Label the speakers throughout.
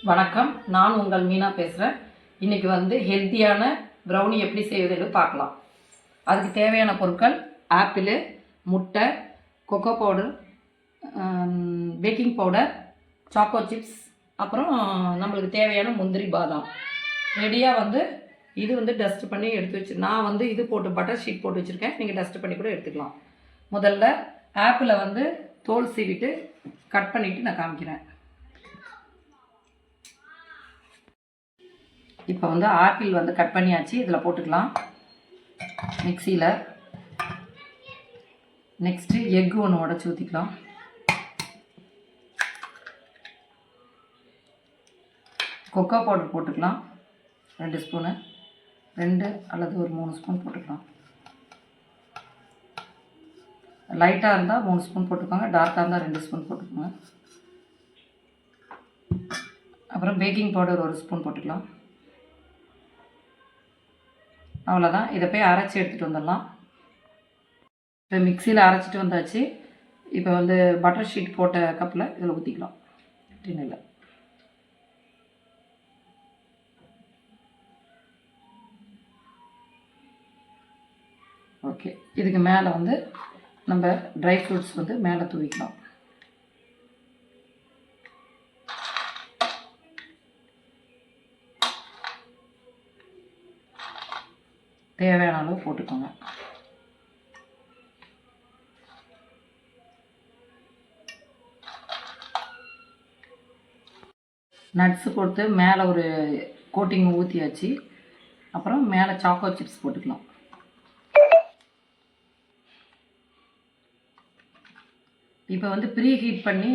Speaker 1: வணக்கம், நான் உங்கள் மீனா பேசுகிறேன். இன்றைக்கி ஹெல்த்தியான ப்ரௌனி எப்படி செய்வதுன்னு பார்க்கலாம். அதுக்கு தேவையான பொருட்கள் ஆப்பிள், முட்டை, cocoa powder, baking powder, choco chips, அப்புறம் நம்மளுக்கு தேவையான முந்திரி, பாதாம். ரெடியாக இது டஸ்ட் பண்ணி எடுத்து வச்சு நான் இது போட்டு பட்டர் ஷீட் போட்டு வச்சுருக்கேன். நீங்கள் டஸ்ட் பண்ணி கூட எடுத்துக்கலாம். முதல்ல ஆப்பிளை தோல் சீவிட்டு கட் பண்ணிவிட்டு நான் காமிக்கிறேன். இப்போ ஆப்பிள் கட் பண்ணியாச்சு. இதில் போட்டுக்கலாம் மிக்சியில். நெக்ஸ்ட்டு எக்கு ஒன்று உடச்சி ஊற்றிக்கலாம். கொக்கோ பவுடர் போட்டுக்கலாம் 2 ஸ்பூனு, 2 அல்லது ஒரு 3 ஸ்பூன் போட்டுக்கலாம். லைட்டாக இருந்தால் 3 ஸ்பூன் போட்டுக்கோங்க, டார்க்காக இருந்தால் 2 ஸ்பூன் போட்டுக்கோங்க. அப்புறம் பேக்கிங் பவுடர் 1 ஸ்பூன் போட்டுக்கலாம். அவ்வளோதான். இதை போய் அரைச்சி எடுத்துகிட்டு வந்துடலாம். இப்போ மிக்சியில் அரைச்சிட்டு வந்தாச்சு. இப்போ பட்டர் ஷீட் போட்ட கப்பில் இதில் ஊற்றிக்கலாம். டின்னில் ஓகே. இதுக்கு மேலே நம்ம ட்ரை ஃப்ரூட்ஸ் மேலே தூவிக்கலாம். தேவையான அளவு போட்டுக்கோங்க. நட்ஸு போட்டு மேலே ஒரு கோட்டிங் ஊற்றியாச்சு. அப்புறம் மேலே சாக்கோ சிப்ஸ் போட்டுக்கலாம். இப்போ ப்ரீ ஹீட் பண்ணி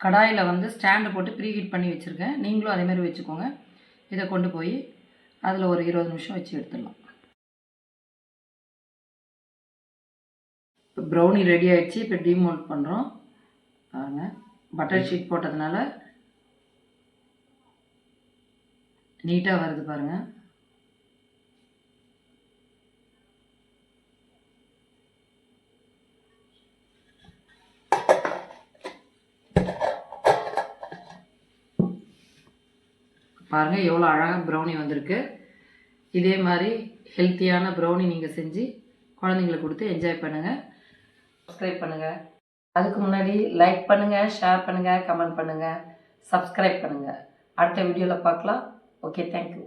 Speaker 1: கடாயில் ஸ்டாண்டு போட்டு ப்ரீ ஹீட் பண்ணி வச்சுருக்கேன். நீங்களும் அதேமாதிரி வச்சுக்கோங்க. இதை கொண்டு போய் அதில் ஒரு 20 நிமிஷம் வச்சு எடுத்துடலாம். இப்போ ப்ரௌனி ரெடி ஆகிடுச்சு. இப்போ டீமோல்ட் பண்ணுறோம். பாருங்கள், பட்டர் ஷீட் போட்டதுனால நீட்டாக வருது பாருங்கள். பாருங்கள் எவ்வளோ அழகாக ப்ரௌனி வந்திருக்கு. இதே மாதிரி ஹெல்த்தியான ப்ரௌனி நீங்கள் செஞ்சு குழந்தைங்களுக்கு கொடுத்து என்ஜாய் பண்ணுங்கள். சப்ஸ்கிரைப் பண்ணுங்கள். அதுக்கு முன்னாடி லைக் பண்ணுங்கள், ஷேர் பண்ணுங்கள், கமெண்ட் பண்ணுங்கள், சப்ஸ்கிரைப் பண்ணுங்கள். அடுத்த வீடியோவில் பார்க்கலாம். Okay, thank you.